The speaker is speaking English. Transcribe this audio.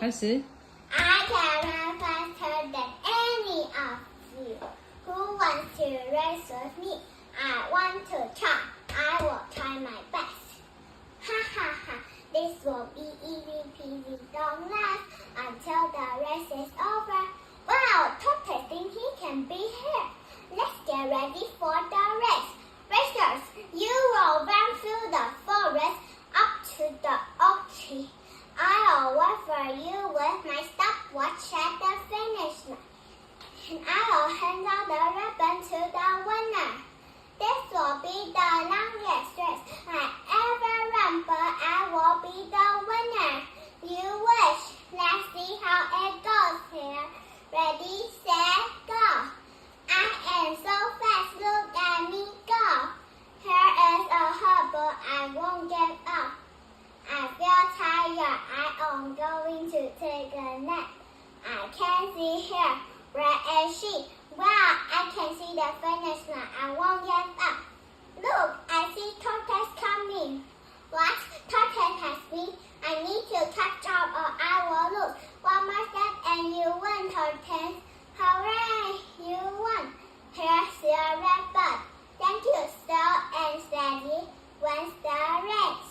开始。I can run faster than any of you. Who wants to race with me? I want to try. I will try my best. Ha ha ha. This will be easy peasy. Don't laugh until the race is over. Wow, Tortoise thinks he can be here. Let's get ready for the race. Racers, you will run through the forest up to the oak tree. I'll wait for you with my stopwatch at the finish line. And I'll hand out the ribbon to the winner. This will be the longest race I ever run, but I will be the winner. You wish. Let's see how it goes here. Ready, set, go. I am so fast, look at me go. Here is a hole, but I won't give up. I feel tired, I am going to take a nap. I can see her, where is she? Wow, I can see the finish line, I won't give up. Look, I see Tortoise coming. What? Tortoise has me. I need to catch up or I will lose. One more step and you win, Tortoise. Hooray, you won. Here's your red bud. Thank you, slow and steady wins the race.